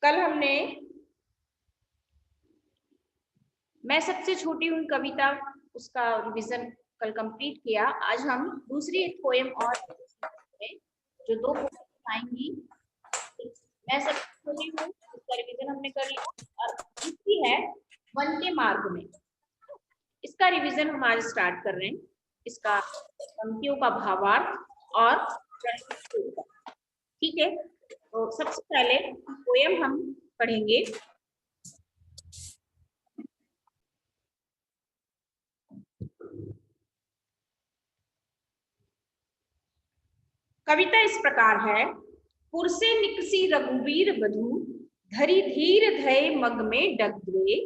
कल हमने मैं सबसे छोटी हूँ कविता उसका रिवीजन कल कंप्लीट किया। आज हम दूसरी एक पोएम और जो दो पोएम आएंगी। मैं सबसे छोटी हूँ उसका रिवीजन हमने कर लिया और दूसरी है वन के मार्ग में। इसका रिवीजन हम आज स्टार्ट कर रहे हैं। इसका पंक्तियों का भावार्थ और ठीक है। तो सबसे पहले पोएम हम पढ़ेंगे। कविता इस प्रकार है। पुरसे निकसी रघुवीर बधू धरी धीर धय मग में डगवे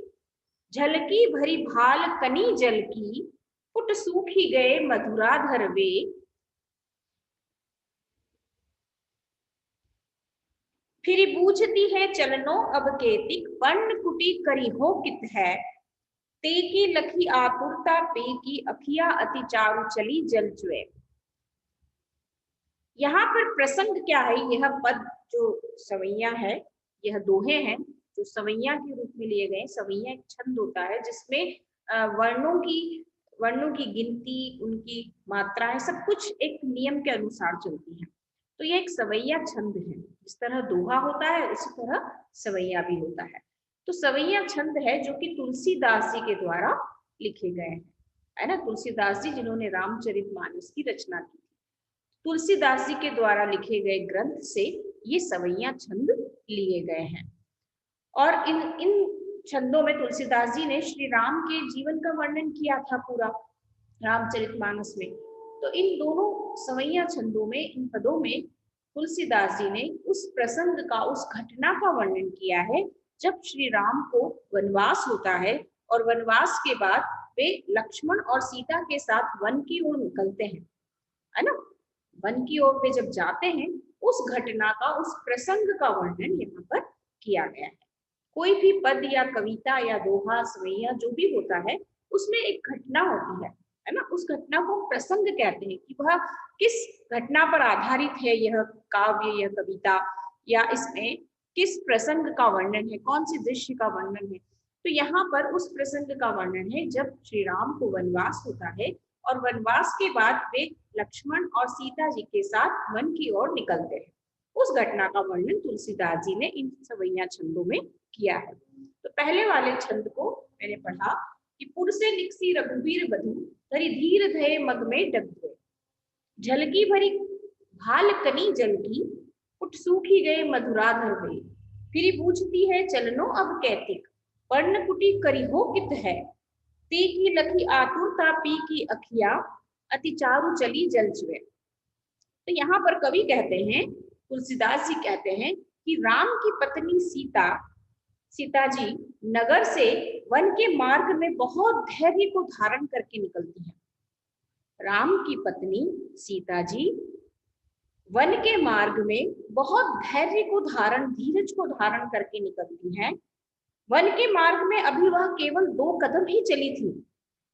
झलकी भरी भाल कनी जल की फुट सूखी गए मधुरा धरवे। फिर बूझती है चलनो अब केतिक पर्ण कुटी करी हो कित है ते की लखी आतुरता पे की अखिया अति चारु चली जल चुए। यहाँ पर प्रसंग क्या है? यह पद जो सवैया है, यह दोहे हैं जो सवैया के रूप में लिए गए। सवैया एक छंद होता है जिसमें वर्णों की गिनती, उनकी मात्राएं सब कुछ एक नियम के अनुसार चलती है। तो यह एक सवैया छंद है। इस तरह दोहा होता है उसी तरह सवैया भी होता है। तो सवैया छंद है जो कि तुलसीदास जी के द्वारा लिखे गए हैं, है ना। तुलसीदास जी जिन्होंने रामचरितमानस की रचना की, तुलसीदास जी के द्वारा लिखे गए ग्रंथ से ये सवैया छंद लिए गए हैं। और इन छंदों में तुलसीदास जी ने श्री राम के जीवन का वर्णन किया था पूरा रामचरितमानस में। तो इन दोनों सवैया छंदों में, इन पदों में तुलसीदास जी ने उस प्रसंग का, उस घटना का वर्णन किया है जब श्री राम को वनवास होता है और वनवास के बाद वे लक्ष्मण और सीता के साथ वन की ओर निकलते हैं, है ना। वन की ओर वे जब जाते हैं उस घटना का, उस प्रसंग का वर्णन यहाँ पर किया गया है। कोई भी पद या कविता या दोहा सवैया जो भी होता है उसमें एक घटना होती है ना। उस घटना को प्रसंग कहते हैं कि वह किस घटना पर आधारित है, यह काव्य, यह कविता, या इसमें किस प्रसंग का वर्णन है, कौन से दृश्य का वर्णन है। तो यहाँ पर उस प्रसंग का वर्णन है जब श्री राम को वनवास होता है और वनवास के बाद वे लक्ष्मण और सीता जी के साथ वन की ओर निकलते हैं। उस घटना का वर्णन तुलसीदास जी ने इन सवैया छंदों में किया है। तो पहले वाले छंद को मैंने पढ़ा कि पुरसे निकसी रघुवीर बधू धरी धीर धय मग में डगवे झलकी भरी भाल कनी जल की उठ सूखी गए मधुरा धरवे। फिर पूछती है चलनो अब कैतिक पर्ण कुटी करी हो कित है ती की लखी आतुरता पी की अखिया अति चारु चली जल चुए। तो यहाँ पर कवि कहते हैं, तुलसीदास जी कहते हैं कि राम की पत्नी सीता जी नगर से वन के मार्ग में बहुत धैर्य को धारण करके निकलती है। राम की पत्नी सीता जी वन के मार्ग में बहुत धैर्य को धारण, धीरज को धारण करके निकलती हैं। वन के मार्ग में अभी वह केवल 2 कदम ही चली थी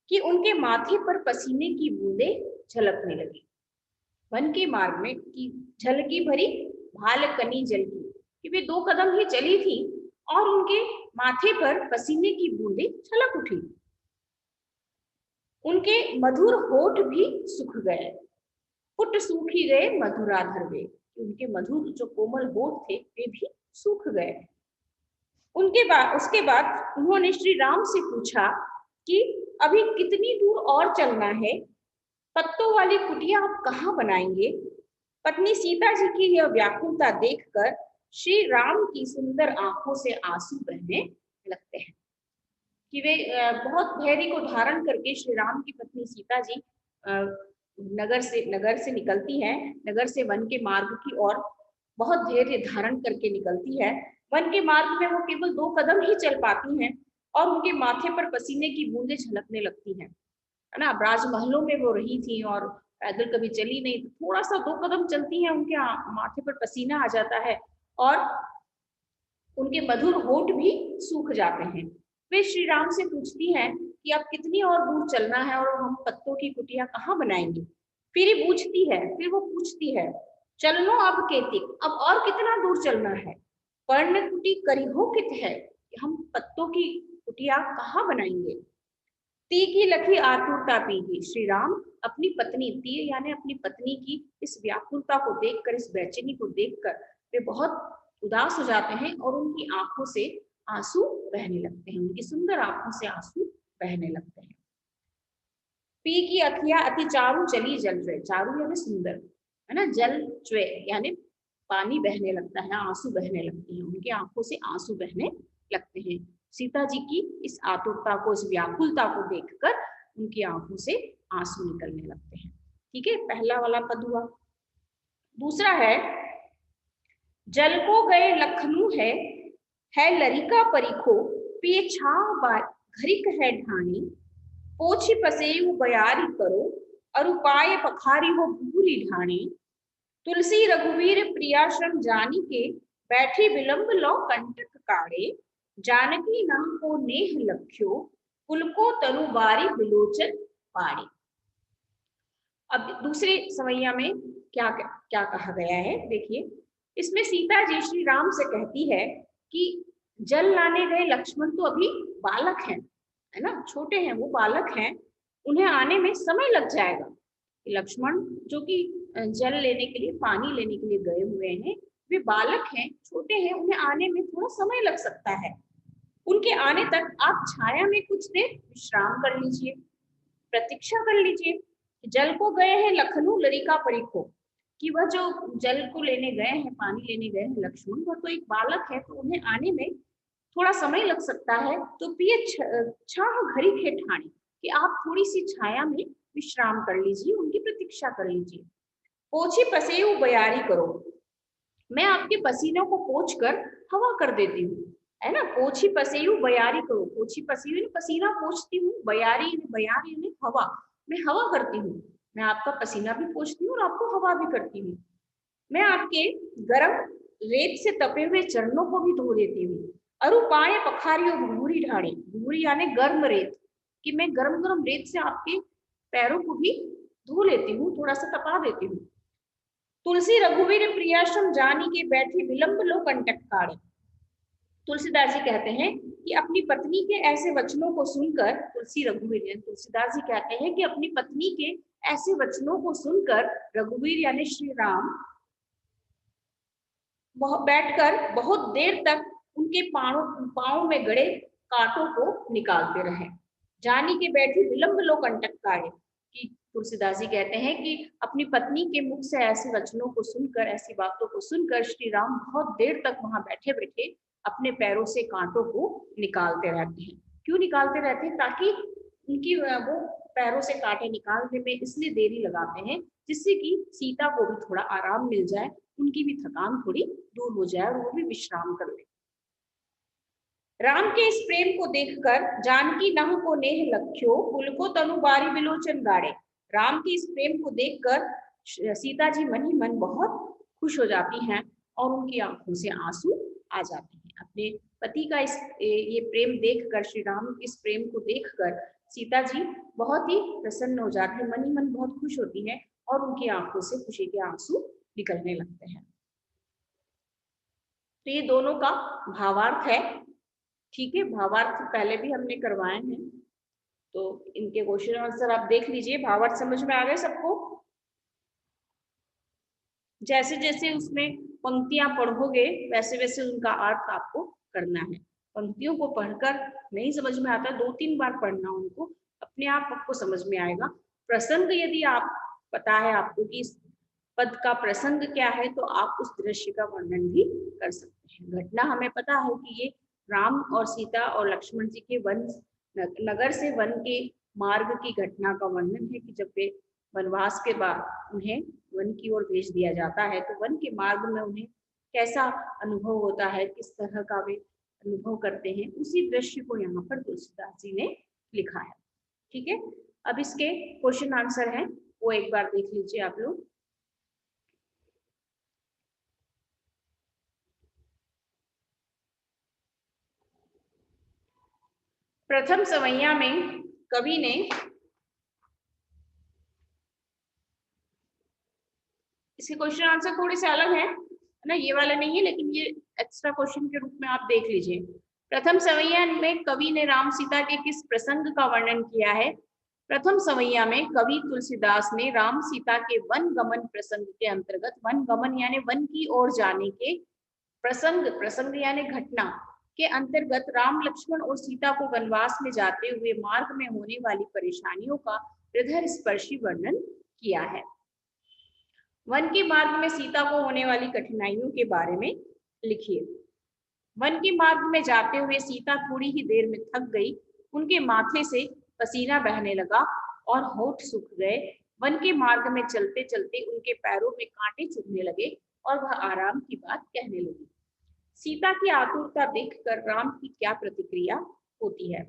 कि उनके माथे पर पसीने की बूंदें झलकने लगी। वन के मार्ग में की झलकी भरी भाल कनी जल की, कि वे 2 कदम ही चली थी और उनके माथे पर पसीने की बूंदें छलक उठी। उनके मधुर होठ भी सूख गए, फुट सूखी गए मधुरा धरवे। उनके मधुर जो कोमल होठ थे वे भी सूख गए। उसके बाद उन्होंने श्री राम से पूछा कि अभी कितनी दूर और चलना है, पत्तों वाली कुटिया आप कहाँ बनाएंगे। पत्नी सीता जी की यह व्याकुलता देखकर श्री राम की सुंदर आंखों से आंसू बहने लगते हैं कि वे बहुत धैर्य को धारण करके श्री राम की पत्नी सीता जी नगर से निकलती है, नगर से वन के मार्ग की ओर बहुत धैर्य धारण करके निकलती है। वन के मार्ग में वो केवल 2 कदम ही चल पाती हैं और उनके माथे पर पसीने की बूंदें झलकने लगती हैं, है ना। राजमहलों में वो रही थी और पैदल कभी चली नहीं, तो थोड़ा सा 2 कदम चलती हैं, उनके माथे पर पसीना आ जाता है और उनके मधुर होठ भी सूख जाते हैं। वे श्री राम से पूछती हैं कि अब कितनी और दूर चलना है और हम पत्तों की कुटिया कहाँ बनाएंगे। फिर वो पूछती है चलनो अब केतिक, अब और कितना दूर चलना है। पर्णकुटी करिहो कित है, हम पत्तों की कुटिया कहाँ बनाएंगे। ती की लखी आतुरता पीगी, श्री राम अपनी पत्नी ती यानी अपनी पत्नी की इस व्याकुलता को देखकर, इस बेचैनी को देखकर वे बहुत उदास हो जाते हैं और उनकी आंखों से आंसू बहने लगते हैं, उनकी सुंदर आंखों से आंसू बहने लगते हैं। पी की अखिया अति चारू चली जल रहे, चारू यानी सुंदर है ना, जल च्वे यानी पानी बहने लगता है, आंसू बहने लगते हैं, उनकी आंखों से आंसू बहने लगते हैं। सीता जी की इस आतुरता को, इस व्याकुलता को देखकर उनकी आंखों से आंसू निकलने लगते हैं। ठीक है, पहला वाला पद हुआ। दूसरा है जल को गए लखनऊ है लरिका परिखो, पिए छाव घरिक है ढाणी, पोछी पसेयु बयारी करो, अरुपाय पखारी हो भूरी ढाणी, तुलसी रघुवीर प्रियाश्रम जानी के, बैठी विलंब लो कंटक काढ़े, जानकी नाम को नेह लख्यो, पुलको तनु बारी बिलोचन पाड़े। अब दूसरे सवैया में क्या क्या कहा गया है देखिए, इसमें सीता जी श्री राम से कहती है कि जल लाने गए लक्ष्मण तो अभी बालक हैं, है ना, छोटे हैं, वो बालक हैं, उन्हें आने में समय लग जाएगा। लक्ष्मण जो कि जल लेने के लिए, पानी लेने के लिए गए हुए हैं, वे बालक हैं, छोटे हैं, उन्हें आने में थोड़ा समय लग सकता है। उनके आने तक आप छाया में कुछ देर विश्राम कर लीजिए, प्रतीक्षा कर लीजिए। जल को गए हैं लखनऊ लरिका परिखो, कि वह जो जल को लेने गए हैं, पानी लेने गए हैं लक्ष्मण, वह तो एक बालक है, तो उन्हें आने में थोड़ा समय लग सकता है, तो पिए छाह घड़ी खे ठाणी, कि आप थोड़ी सी छाया में विश्राम कर लीजिए, उनकी प्रतीक्षा कर लीजिए। पोछी पसेयु बयारी करो, मैं आपके पसीनों को पोंछ कर हवा कर देती हूँ, है ना। पोछी पसेयु बयारी करो, पोछी पसेयु पसीना पोंछती हूँ, बयारी बयारी यानी हवा, मैं हवा करती हूँ, मैं आपका पसीना भी पोंछती हूँ और आपको हवा भी करती हूँ। मैं आपके गर्म रेत से तपे हुए चरणों को भी धो देती हूँ। अरुपाय पखारियो घूरी ढाड़ी, घूरी यानी गर्म रेत, कि मैं गर्म गर्म रेत से आपके पैरों को भी धो लेती हूँ, थोड़ा सा तपा देती हूँ। तुलसी रघुवीर प्रियाश्रम जानी के, बैठी विलंब लो कंटक काढ़े। तुलसीदास जी कहते हैं कि अपनी पत्नी के ऐसे वचनों को सुनकर, तुलसी रघुवीर तुलसीदास जी कहते हैं कि अपनी पत्नी के ऐसे वचनों को सुनकर रघुवीर यानी श्री राम बैठकर बहुत देर तक उनके पांव में गड़े कांटों को निकालते रहे। जानी के बैठी विलंब लो कंटक काढ़े, कि तुलसीदास जी कहते हैं कि अपनी पत्नी के मुख से ऐसे वचनों को सुनकर, ऐसी बातों को सुनकर श्री राम बहुत देर तक वहां बैठे बैठे अपने पैरों से कांटों को निकालते रहते हैं। क्यों निकालते रहते हैं? ताकि उनकी वो पैरों से कांटे निकालने में इसलिए देरी लगाते हैं जिससे कि सीता को भी थोड़ा आराम मिल जाए, उनकी भी थकान थोड़ी दूर हो जाए और वो भी विश्राम कर ले। राम के इस प्रेम को देखकर जानकी नह को नेह लख्यो, पुल को तनु बारी बिलोचन गाड़े। राम के इस प्रेम को देखकर सीता जी मन ही मन बहुत खुश हो जाती हैं और उनकी आंखों से आंसू आ जाते हैं। अपने पति का ये प्रेम देखकर, श्री राम इस प्रेम को देखकर सीता जी बहुत ही प्रसन्न हो जाती है, मन ही मन बहुत खुश होती है और उनकी आंखों से खुशी के आंसू निकलने लगते हैं। तो ये दोनों का भावार्थ है। ठीक है, भावार्थ पहले भी हमने करवाए हैं, तो इनके क्वेश्चन आंसर आप देख लीजिए। भावार्थ समझ में आ गए सबको? जैसे जैसे उसमें पंक्तियां पढ़ोगे वैसे वैसे उनका अर्थ आपको करना है। पंक्तियों को पढ़कर नहीं समझ में आता, 2-3 बार पढ़ना, उनको अपने आप आपको समझ में आएगा। प्रसंग यदि आप पता है आपको कि इस पद का प्रसंग क्या है, तो आप उस दृश्य का वर्णन भी कर सकते हैं। घटना हमें पता है कि ये राम और सीता और लक्ष्मण जी के वन नगर से वन के मार्ग की घटना का वर्णन है कि जब वे वनवास के बाद उन्हें वन की ओर भेज दिया जाता है, तो वन के मार्ग में उन्हें कैसा अनुभव होता है, किस तरह का वे अनुभव करते हैं, उसी दृश्य को यहाँ पर तुलसीदास जी ने लिखा है। ठीक है, अब इसके क्वेश्चन आंसर हैं, वो एक बार देख लीजिए आप लोग। प्रथम सवैया में कवि ने इसके क्वेश्चन आंसर थोड़े से अलग है ना, ये वाले नहीं है, लेकिन ये एक्स्ट्रा क्वेश्चन के रूप में आप देख लीजिए। प्रथम सवैया में कवि ने राम सीता के किस प्रसंग का वर्णन किया है? प्रथम सवैया में कवि तुलसीदास ने राम सीता के वन गमन प्रसंग के अंतर्गत, वन गमन यानी वन की ओर जाने के प्रसंग, प्रसंग यानी घटना के अंतर्गत राम लक्ष्मण और सीता को वनवास में जाते हुए मार्ग में होने वाली परेशानियों का हृदय स्पर्शी वर्णन किया है। वन के मार्ग में सीता को होने वाली कठिनाइयों के बारे में लिखिए। वन के मार्ग में जाते हुए सीता थोड़ी ही देर में थक गई, उनके माथे से पसीना बहने लगा और होठ सूख गए। वन के मार्ग में चलते चलते उनके पैरों में कांटे चुभने लगे और वह आराम की बात कहने लगी। सीता की आतुरता देखकर राम की क्या प्रतिक्रिया होती है?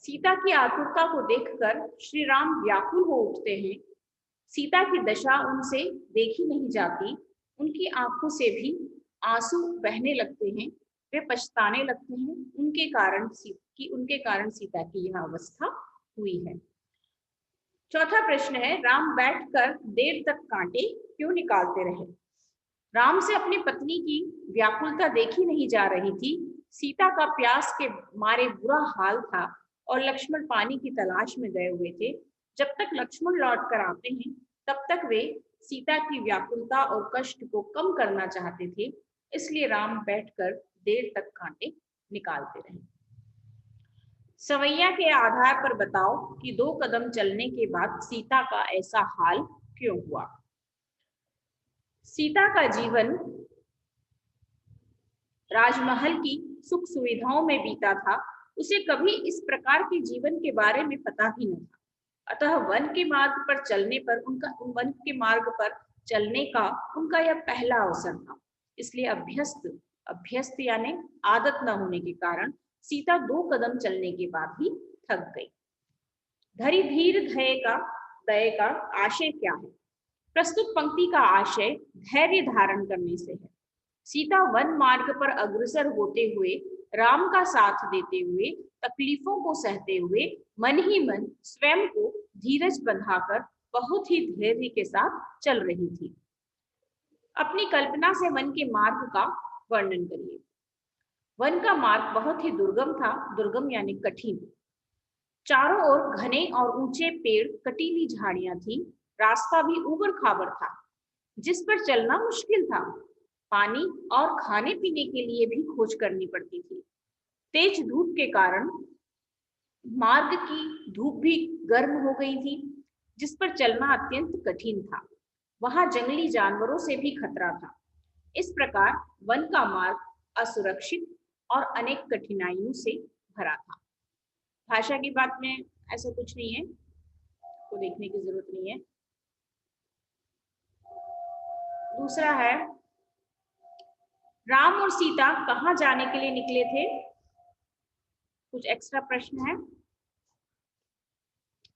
सीता की आतुरता को देखकर श्री राम व्याकुल हो उठते हैं। सीता की दशा उनसे देखी नहीं जाती, उनकी आंखों से भी आंसू बहने लगते हैं। वे पछताने लगते हैं उनके कारण सीता की यह अवस्था हुई है। चौथा प्रश्न है, राम बैठकर देर तक कांटे क्यों निकालते रहे? राम से अपनी पत्नी की व्याकुलता देखी नहीं जा रही थी। सीता का प्यास के मारे बुरा हाल था और लक्ष्मण पानी की तलाश में गए हुए थे। जब तक लक्ष्मण लौट कर आते हैं तब तक वे सीता की व्याकुलता और कष्ट को कम करना चाहते थे, इसलिए राम बैठकर देर तक कांटे निकालते रहे। सवैया के आधार पर बताओ कि 2 कदम चलने के बाद सीता का ऐसा हाल क्यों हुआ? सीता का जीवन राजमहल की सुख सुविधाओं में बीता था, उसे कभी इस प्रकार के जीवन के बारे में पता ही नहीं था। अतः वन के मार्ग पर चलने का उनका यह पहला अवसर था। इसलिए अभ्यस्त यानी आदत न होने के कारण सीता 2 कदम चलने के बाद ही थक गई। धरि धीर दये का आशय क्या है? प्रस्तुत पंक्ति का आशय धैर्य धारण करने से है। सीता वन मार्ग पर अग्रसर होते हुए राम का साथ देते हुए, तकलीफों को सहते हुए मन ही मन स्वयं को धीरज बंधाकर बहुत ही धैर्य के साथ चल रही थी। अपनी कल्पना से वन के मार्ग का वर्णन करिए। वन का मार्ग बहुत ही दुर्गम था, दुर्गम यानी कठिन। चारों ओर घने और ऊंचे पेड़, कटीली झाड़ियां थी। रास्ता भी ऊबड़ खाबड़ था, जिस पर चलना मुश्किल था। पानी और खाने पीने के लिए भी खोज करनी पड़ती थी। तेज धूप के कारण मार्ग की धूप भी गर्म हो गई थी, जिस पर चलना अत्यंत कठिन था। वहां जंगली जानवरों से भी खतरा था। इस प्रकार वन का मार्ग असुरक्षित और अनेक कठिनाइयों से भरा था। भाषा की बात में ऐसा कुछ नहीं है, को देखने की जरूरत नहीं है। दूसरा है, राम और सीता कहाँ जाने के लिए निकले थे? कुछ एक्स्ट्रा प्रश्न है।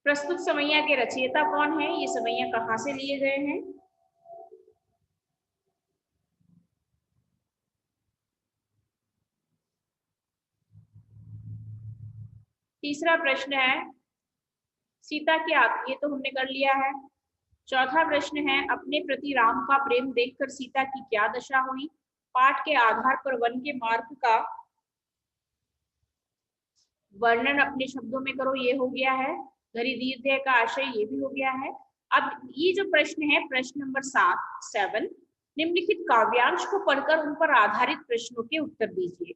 प्रस्तुत सवैया के रचयिता कौन है? ये सवैया कहाँ से लिए गए हैं? तीसरा प्रश्न है, सीता की ये तो हमने कर लिया है। चौथा प्रश्न है, अपने प्रति राम का प्रेम देखकर सीता की क्या दशा हुई? पाठ के आधार पर वन के मार्ग का वर्णन अपने शब्दों में करो, ये हो गया है। धरि धीर दये का आशय, ये भी हो गया है। अब ये जो प्रश्न है, प्रश्न नंबर 7 निम्नलिखित काव्यांश को पढ़कर उन पर आधारित प्रश्नों के उत्तर दीजिए।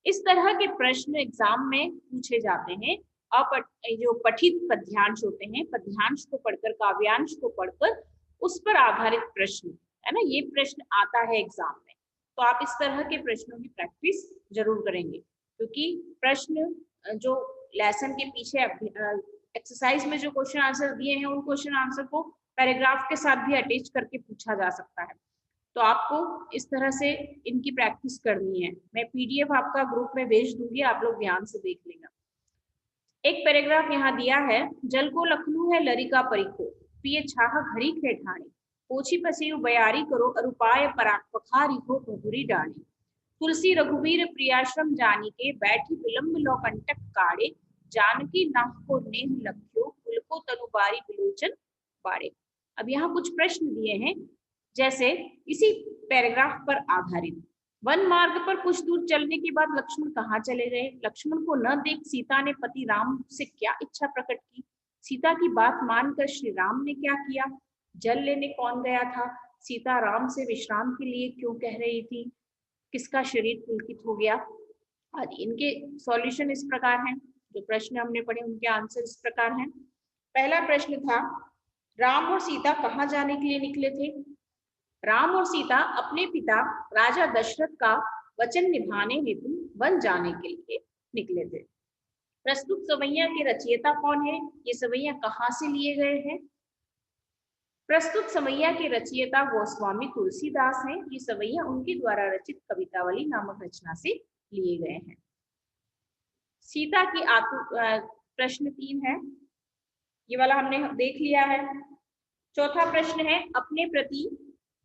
इस तरह के प्रश्न एग्जाम में पूछे जाते हैं। जो पठित पद्यांश होते हैं, पद्यांश को पढ़कर, काव्यांश को पढ़कर उस पर आधारित प्रश्न, है ना, ये प्रश्न आता है एग्जाम में। तो आप इस तरह के प्रश्नों की प्रैक्टिस जरूर करेंगे, क्योंकि प्रश्न जो लेसन के पीछे एक्सरसाइज में जो क्वेश्चन आंसर दिए हैं, उन क्वेश्चन आंसर को पैराग्राफ के साथ भी अटैच करके पूछा जा सकता है। तो आपको इस तरह से इनकी प्रैक्टिस करनी है। मैं पीडीएफ आपका ग्रुप में भेज दूंगी, आप लोग ध्यान से देख लेना। एक पैराग्राफ यहाँ दिया है, जल को लखनऊ है लरिका परिखो, पिए छाह घड़ी खे ठाणे, पोछी पसीउ बयारी करो, अरुपाय पखारी हो भगुरी डाणी, तुलसी रघुवीर प्रियाश्रम जानी के, बैठी विलंब लो कंटक काढ़े, जानकी नाह को नेह लख्यो, कुल को तनुबारी बिलोचन बाड़े। अब यहाँ कुछ प्रश्न दिए हैं, जैसे इसी पैराग्राफ पर आधारित। वन मार्ग पर कुछ दूर चलने के बाद लक्ष्मण कहाँ चले गए? लक्ष्मण को न देख सीता ने पति राम से क्या इच्छा प्रकट की? सीता की बात मानकर श्री राम ने क्या किया? जल लेने कौन गया था? सीता राम से विश्राम के लिए क्यों कह रही थी? किसका शरीर पुलकित हो गया? आदि। इनके सॉल्यूशन इस प्रकार हैं, जो प्रश्न हमने पढ़े उनके आंसर इस प्रकार हैं। पहला प्रश्न था, राम और सीता कहाँ जाने के लिए निकले थे? राम और सीता अपने पिता राजा दशरथ का वचन निभाने हेतु वन जाने के लिए निकले थे। प्रस्तुत सवैया के रचयिता कौन है? ये सवैया कहाँ से लिए गए हैं? प्रस्तुत सवैया के रचयिता गोस्वामी तुलसीदास हैं। ये सवैया उनके द्वारा रचित कवितावली नामक रचना से लिए गए हैं। सीता की प्रश्न 3 है, ये वाला हमने देख लिया है। चौथा प्रश्न है, अपने प्रति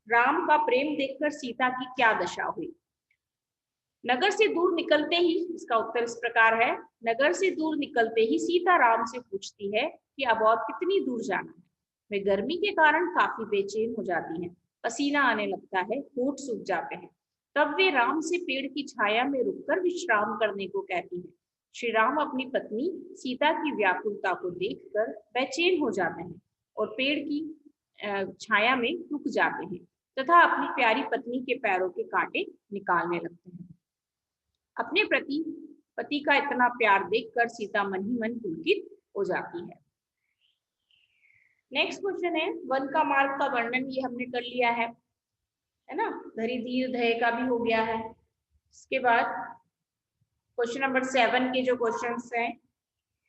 राम का प्रेम देखकर सीता की क्या दशा हुई? नगर से दूर निकलते ही, इसका उत्तर इस प्रकार है, नगर से दूर निकलते ही सीता राम से पूछती है कि अब और कितनी दूर जाना है। वे गर्मी के कारण काफी बेचैन हो जाती हैं, पसीना आने लगता है, होंठ सूख जाते हैं। तब वे राम से पेड़ की छाया में रुककर विश्राम करने को कहती हैं। श्री राम अपनी पत्नी सीता की व्याकुलता को देखकर बेचैन हो जाते हैं और पेड़ की छाया में रुक जाते हैं तथा अपनी प्यारी पत्नी के पैरों के कांटे निकालने लगते हैं। अपने प्रति पति का इतना प्यार देखकर सीता मन ही मन पुलकित हो जाती है। नेक्स्ट क्वेश्चन है, वन का मार्ग का वर्णन ये हमने कर लिया है ना, धरी धीर धय का भी हो गया है। इसके बाद क्वेश्चन नंबर 7 के जो क्वेश्चंस हैं,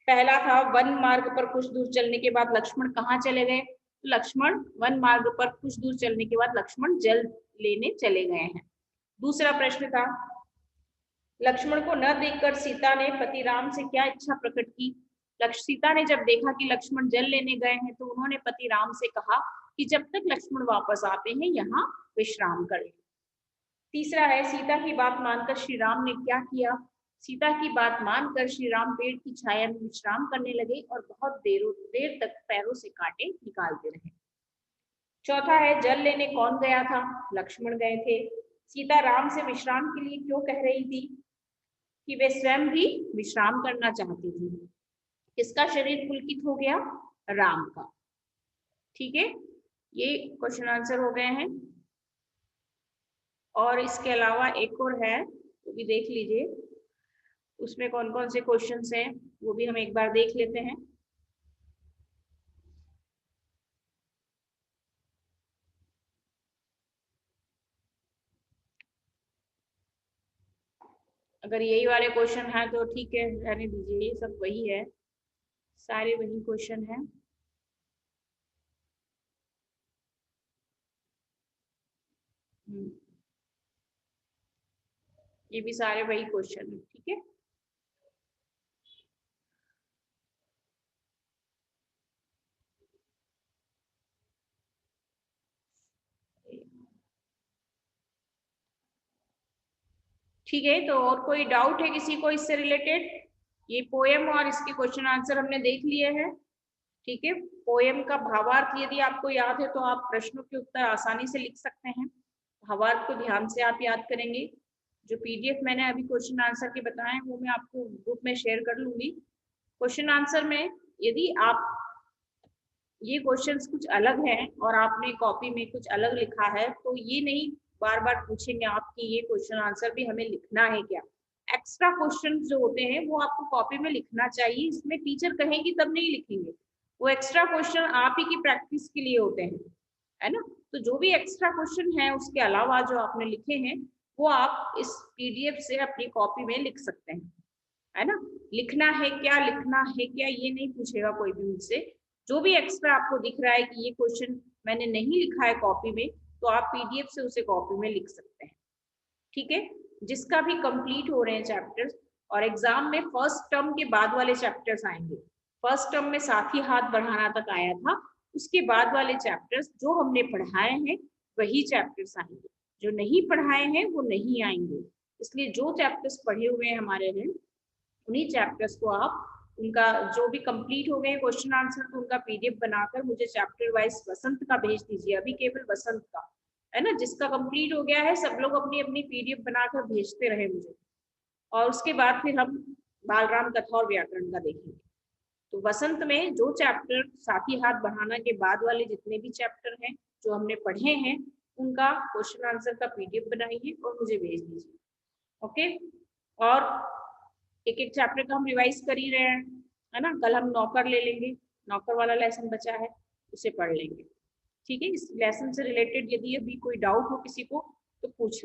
पहला था वन मार्ग पर कुछ दूर चलने के बाद लक्ष्मण कहाँ चले गए? लक्ष्मण वन मार्ग पर कुछ दूर चलने के बाद लक्ष्मण जल लेने चले गए हैं। दूसरा प्रश्न था, लक्ष्मण को न देखकर सीता ने पति राम से क्या इच्छा प्रकट की? सीता ने जब देखा कि लक्ष्मण जल लेने गए हैं तो उन्होंने पति राम से कहा कि जब तक लक्ष्मण वापस आते हैं यहाँ विश्राम करें। तीसरा है, सीता की बात मानकर श्री राम ने क्या किया? सीता की बात मानकर श्री राम पेड़ की छाया में विश्राम करने लगे और बहुत देर तक पैरों से कांटे निकालते रहे। चौथा है, जल लेने कौन गया था? लक्ष्मण गए थे। सीता राम से विश्राम के लिए क्यों कह रही थी? कि वे स्वयं भी विश्राम करना चाहती थी। किसका शरीर पुलकित हो गया? राम का। ठीक है, ये क्वेश्चन आंसर हो गए हैं। और इसके अलावा एक और है, वो भी देख लीजिए, उसमें कौन कौन से क्वेश्चंस हैं वो भी हम एक बार देख लेते हैं। अगर यही वाले क्वेश्चन है तो ठीक है, रहने दीजिए, ये सब वही है, सारे वही क्वेश्चन हैं। ये भी सारे वही क्वेश्चन है, ठीक है। ठीक है, तो और कोई डाउट है किसी को इससे रिलेटेड? ये पोएम और इसके क्वेश्चन आंसर हमने देख लिए हैं। ठीक है, पोएम का भावार्थ यदि आपको याद है तो आप प्रश्नों के उत्तर आसानी से लिख सकते हैं। भावार्थ को ध्यान से आप याद करेंगे। जो पीडीएफ मैंने अभी क्वेश्चन आंसर के बताए वो मैं आपको ग्रुप में शेयर कर लूंगी। क्वेश्चन आंसर में यदि आप ये क्वेश्चंस कुछ अलग हैं और आपने कॉपी में कुछ अलग लिखा है तो ये नहीं बार बार पूछेंगे आपकी ये क्वेश्चन आंसर भी हमें लिखना है क्या। एक्स्ट्रा क्वेश्चन जो होते हैं वो आपको कॉपी में लिखना चाहिए, इसमें टीचर कहेगी तब नहीं लिखेंगे। वो एक्स्ट्रा क्वेश्चन आप ही की प्रैक्टिस के लिए होते हैं, है ना। तो जो भी एक्स्ट्रा क्वेश्चन है उसके अलावा जो आपने लिखे हैं वो आप इस पीडीएफ से अपनी कॉपी में लिख सकते हैं, है ना। लिखना है क्या, लिखना है क्या, ये नहीं पूछेगा कोई भी मुझसे। जो भी एक्स्ट्रा आपको दिख रहा है कि ये क्वेश्चन मैंने नहीं लिखा है कॉपी में, तो आप पीडीएफ से उसे कॉपी में लिख सकते हैं। ठीक है, जिसका भी कंप्लीट हो रहे हैं चैप्टर्स, और एग्जाम में फर्स्ट टर्म के बाद वाले चैप्टर्स आएंगे। फर्स्ट टर्म में साथ ही हाथ बढ़ाना तक आया था, उसके बाद वाले चैप्टर्स जो हमने पढ़ाए हैं वही चैप्टर्स आएंगे, जो नहीं पढ़ाए हैं वो नहीं आएंगे। इसलिए जो चैप्टर्स पढ़े हुए हैं हमारे हैं उन्हीं चैप्टर्स को आप, उनका जो भी कंप्लीट हो गए क्वेश्चन आंसर, तो उनका पीडीएफ बनाकर मुझे चैप्टर वाइज वसंत का भेज दीजिए, अभी केवल वसंत का। है ना, जिसका कंप्लीट हो गया है सब लोग अपनी अपनी पीडीएफ बनाकर भेजते रहे मुझे, और उसके बाद फिर हम बालराम कथा और व्याकरण का देखेंगे। तो वसंत में जो चैप्टर साथी हाथ बढ़ाना के बाद वाले जितने भी चैप्टर हैं जो हमने पढ़े हैं उनका क्वेश्चन आंसर का पीडीएफ बनाइए और मुझे भेज दीजिए। ओके, और एक एक चैप्टर का हम रिवाइज कर ही रहे हैं, है ना। कल हम नौकर ले लेंगे, नौकर वाला लेसन बचा है उसे पढ़ लेंगे। ठीक है, इस लेसन से रिलेटेड यदि अभी कोई डाउट हो किसी को तो पूछ लीजिए।